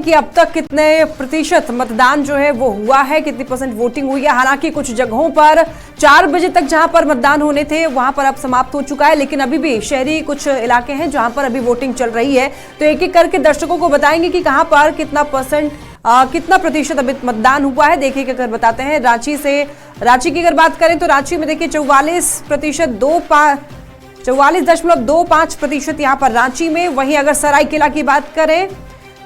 हैं कि अब तक कितने प्रतिशत मतदान जो है वो हुआ है, कितनी परसेंट वोटिंग हुई है। हालांकि कुछ जगहों पर 4 बजे तक जहां पर मतदान होने थे वहां पर अब समाप्त हो चुका है, लेकिन अभी भी शहरी कुछ इलाके हैं जहां पर अभी वोटिंग चल रही है। तो एक एक करके दर्शकों को बताएंगे कि कहां पर कितना प्रतिशत अभी मतदान हुआ है। देखिए अगर बताते हैं रांची की अगर बात करें तो रांची में देखिए 44.25% यहाँ पर रांची में। वहीं अगर सरायकेला की बात करें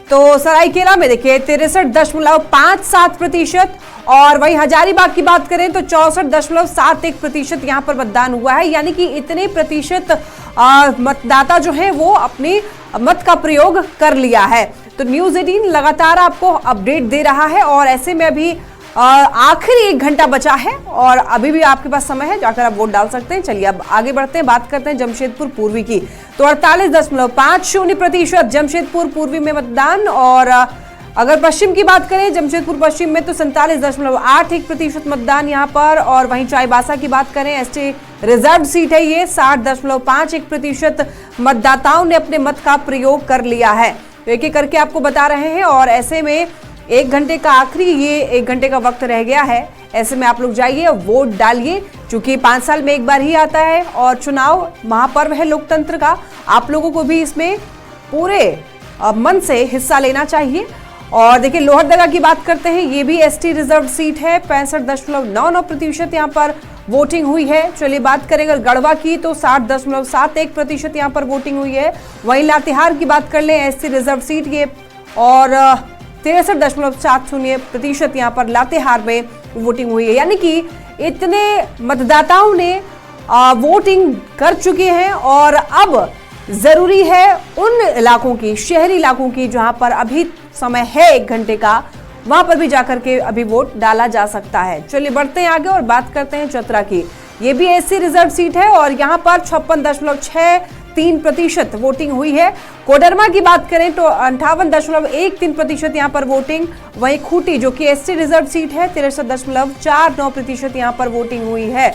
तो सरायकेला में देखिए 63.57% और वहीं हजारीबाग की बात करें तो 64.71% यहाँ पर मतदान हुआ है। यानी कि इतने प्रतिशत मतदाता जो है वो अपनी मत का प्रयोग कर लिया है। तो न्यूज़ 18 लगातार आपको अपडेट दे रहा है और ऐसे में अभी आखिरी 1 घंटा बचा है और अभी भी आपके पास समय है, जाकर आप वोट डाल सकते हैं। चलिए अब आगे बढ़ते हैं, बात करते हैं जमशेदपुर पूर्वी की। तो 48.50% जमशेदपुर पूर्वी में मतदान। और अगर पश्चिम की बात करें जमशेदपुर पश्चिम में तो 47.81% मतदान यहाँ पर। और वहीं चाईबासा की बात करें एसटी रिजर्व सीट है ये, 60.51% मतदाताओं ने अपने मत का प्रयोग कर लिया है। तो एक एक करके आपको बता रहे हैं और ऐसे में 1 घंटे का आखिरी 1 घंटे का वक्त रह गया है। ऐसे में आप लोग जाइए वोट डालिए, क्योंकि 5 साल में एक बार ही आता है और चुनाव महापर्व है लोकतंत्र का। आप लोगों को भी इसमें पूरे मन से हिस्सा लेना चाहिए। और देखिए लोहरदगा की बात करते हैं, ये भी एसटी रिजर्व सीट है, 65.99% यहाँ पर वोटिंग हुई है। चलिए बात करें अगर गढ़वा की तो 60.71% यहाँ पर वोटिंग हुई है। वहीं लातेहार की बात कर लें एसटी रिजर्व सीट ये और 63.70% यहाँ पर लातेहार में वोटिंग हुई है। यानी कि इतने मतदाताओं ने वोटिंग कर चुके हैं और अब जरूरी है उन इलाकों की, शहरी इलाकों की जहां पर अभी समय है 1 घंटे का, वहां पर भी जाकर के अभी वोट डाला जा सकता है। चलिए बढ़ते हैं आगे और बात करते हैं चतरा की। ये भी एससी रिजर्व सीट है और यहाँ पर 56.63% वोटिंग हुई है। कोडरमा की बात करें तो 58.13% यहाँ पर वोटिंग। वहीं खूंटी जो कि एसटी रिजर्व सीट है 63.49% यहाँ पर वोटिंग हुई है।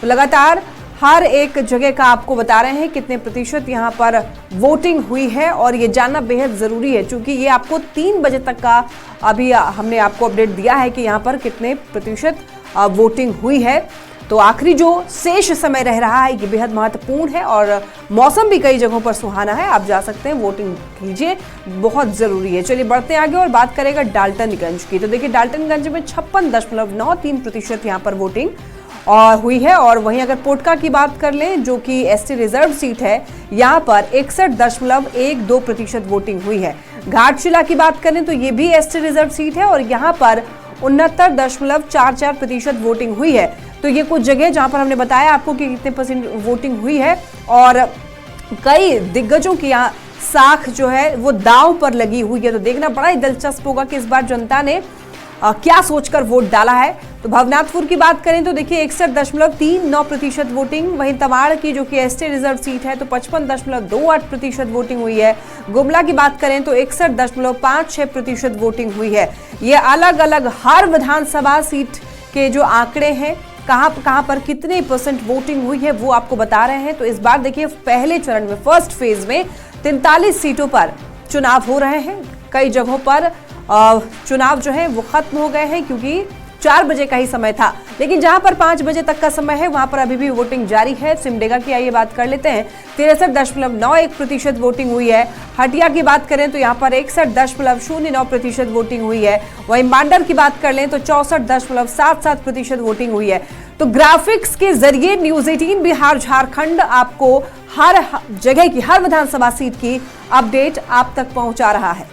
तो लगातार हर एक जगह का आपको बता रहे हैं कितने प्रतिशत यहाँ पर वोटिंग हुई है और ये जानना बेहद जरूरी है, क्योंकि ये आपको 3 बजे तक का अभी हमने आपको अपडेट दिया है कि यहाँ पर कितने प्रतिशत वोटिंग हुई है। तो आखिरी जो शेष समय रह रहा है ये बेहद महत्वपूर्ण है और मौसम भी कई जगहों पर सुहाना है। आप जा सकते हैं, वोटिंग कीजिए, बहुत जरूरी है। चलिए बढ़ते हैं आगे और बात करेगा डाल्टनगंज की। तो देखिए डाल्टनगंज में 56.93% यहाँ पर वोटिंग और हुई है। और वहीं अगर पोटका की बात कर लें जो कि एसटी रिजर्व सीट है, यहाँ पर 61.12% वोटिंग हुई है। घाटशिला की बात करें तो ये भी एसटी रिजर्व सीट है और यहाँ पर 69.44% वोटिंग हुई है। तो ये कुछ जगह जहां पर हमने बताया आपको कि कितने परसेंट वोटिंग हुई है और कई दिग्गजों की यहाँ साख जो है वो दांव पर लगी हुई है। तो देखना बड़ा ही दिलचस्प होगा कि इस बार जनता ने क्या सोचकर वोट डाला है। तो भवनाथपुर की बात करें तो देखिए 61.39% वोटिंग। वहीं तमाड़ की जो कि एसटी रिजर्व सीट है तो 55.28% वोटिंग हुई है। गुमला की बात करें तो 61.56% वोटिंग हुई है। ये अलग अलग हर विधानसभा सीट के जो आंकड़े हैं कहां पर कितने परसेंट वोटिंग हुई है वो आपको बता रहे हैं। तो इस बार देखिए पहले चरण में फर्स्ट फेज में 43 सीटों पर चुनाव हो रहे हैं। कई जगहों पर चुनाव जो है वो खत्म हो गए हैं क्योंकि 4 बजे का ही समय था, लेकिन जहां पर 5 बजे तक का समय है वहां पर अभी भी वोटिंग जारी है। सिमडेगा की आइए बात कर लेते हैं, 63.91% वोटिंग हुई है। हटिया की बात करें तो यहाँ पर 61.09% वोटिंग हुई है। वहीं मांडर की बात कर लें तो 64.77% वोटिंग हुई है। तो ग्राफिक्स के जरिए न्यूज़ 18 बिहार झारखंड आपको हर जगह की, हर विधानसभा सीट की अपडेट आप तक पहुंचा रहा है।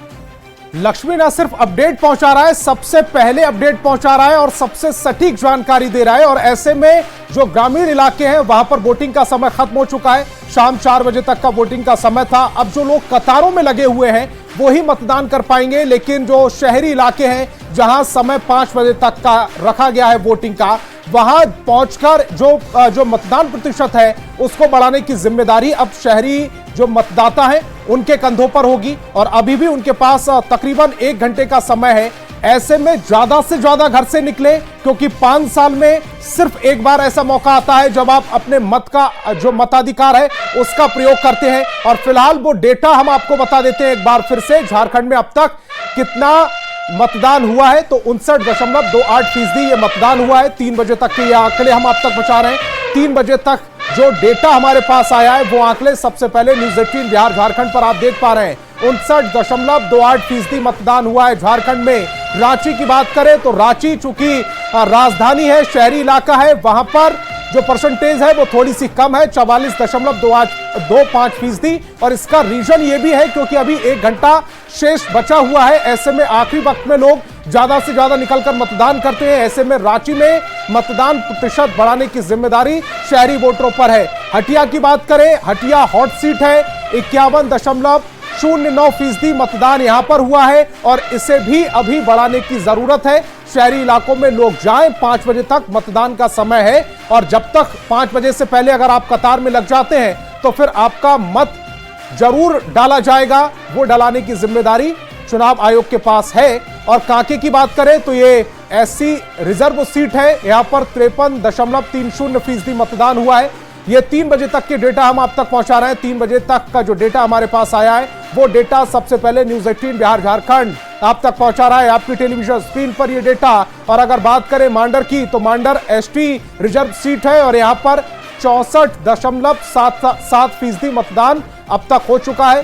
लक्ष्मी न सिर्फ अपडेट पहुंचा रहा है, सबसे पहले अपडेट पहुंचा रहा है और सबसे सटीक जानकारी दे रहा है। और ऐसे में जो ग्रामीण इलाके हैं वहां पर वोटिंग का समय खत्म हो चुका है। शाम 4 बजे तक का वोटिंग का समय था। अब जो लोग कतारों में लगे हुए हैं वो ही मतदान कर पाएंगे, लेकिन जो शहरी इलाके हैं जहां समय 5 बजे तक का रखा गया है वोटिंग का, वहां पहुंचकर जो मतदान प्रतिशत है उसको बढ़ाने की जिम्मेदारी अब शहरी जो मतदाता हैं उनके कंधों पर होगी। और अभी भी उनके पास तकरीबन 1 घंटे का समय है ऐसे में ज्यादा से ज्यादा घर से निकले, क्योंकि 5 साल में सिर्फ एक बार ऐसा मौका आता है जब आप अपने मत का जो मताधिकार है उसका प्रयोग करते हैं। और फिलहाल वो डेटा हम आपको बता देते हैं एक बार फिर से। झारखंड में अब तक कितना मतदान हुआ है, तो 59.28% ये मतदान हुआ है। 3 बजे तक के ये आंकड़े हम आप तक पहुंचा रहे हैं। 3 बजे तक जो डेटा हमारे पास आया है वो आंकड़े सबसे पहले न्यूज़ 18 बिहार झारखंड पर आप देख पा रहे हैं। 59.28% मतदान हुआ है झारखंड में। रांची की बात करें तो रांची चूंकि राजधानी है, शहरी इलाका है, वहां पर जो परसेंटेज है वो थोड़ी सी कम है, 44.25%। और इसका रीजन ये भी है क्योंकि अभी 1 घंटा शेष बचा हुआ है। ऐसे में आखिरी वक्त में लोग ज्यादा से ज्यादा निकलकर मतदान करते हैं। ऐसे में रांची में मतदान प्रतिशत बढ़ाने की जिम्मेदारी शहरी वोटरों पर है। हटिया की बात करें, हटिया हॉट सीट है, 51.09% मतदान यहां पर हुआ है और इसे भी अभी बढ़ाने की जरूरत है। शहरी इलाकों में लोग जाएं, 5 बजे तक मतदान का समय है और जब तक 5 बजे से पहले अगर आप कतार में लग जाते हैं तो फिर आपका मत जरूर डाला जाएगा। वो डलाने की जिम्मेदारी चुनाव आयोग के पास है। और कांके की बात करें तो ये एससी रिजर्व सीट है, यहां पर 53.30% मतदान हुआ है। ये 3 बजे तक के डेटा हम आप तक पहुंचा रहे हैं। 3 बजे तक का जो डेटा हमारे पास आया है वो डेटा सबसे पहले न्यूज़ 18 बिहार झारखंड आप तक पहुंचा रहा है, आपकी टेलीविजन स्क्रीन पर ये डेटा। और अगर बात करें मांडर की तो मांडर एसटी रिजर्व सीट है और यहां पर 64.77% मतदान अब तक हो चुका है।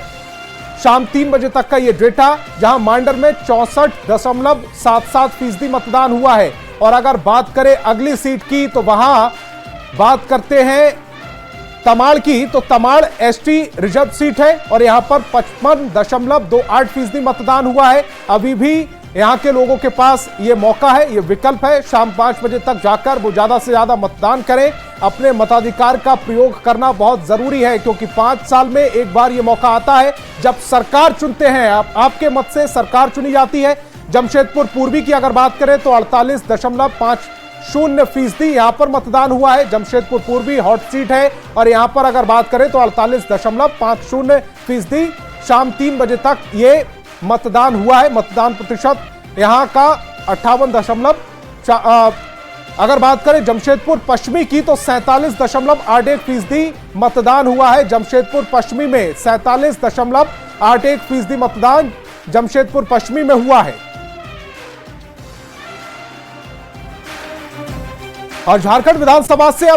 शाम 3 बजे तक का ये डेटा, जहां मांडर में 64.77% मतदान हुआ है। और अगर बात करें अगली सीट की तो वहां बात करते हैं तमाड़ की, तो तमाड़ एसटी रिजर्व सीट है और यहां पर 55.28% मतदान हुआ है। अभी भी यहां के लोगों के पास ये मौका है, ये विकल्प है, शाम 5 बजे तक जाकर वो ज्यादा से ज्यादा मतदान करें। अपने मताधिकार का प्रयोग करना बहुत जरूरी है क्योंकि 5 साल में एक बार ये मौका आता है जब सरकार चुनते हैं। आपके मत से सरकार चुनी जाती है। जमशेदपुर पूर्वी की अगर बात करें तो 48.50% यहां पर मतदान हुआ है। जमशेदपुर पूर्वी हॉट सीट है और यहां पर अगर बात करें तो 48.50% शाम 3 बजे तक ये मतदान हुआ है। मतदान प्रतिशत यहां का 58 अगर बात करें जमशेदपुर पश्चिमी की तो 47.81% मतदान हुआ है। जमशेदपुर पश्चिमी में 47.81% मतदान जमशेदपुर पश्चिमी में हुआ है। और झारखंड विधानसभा से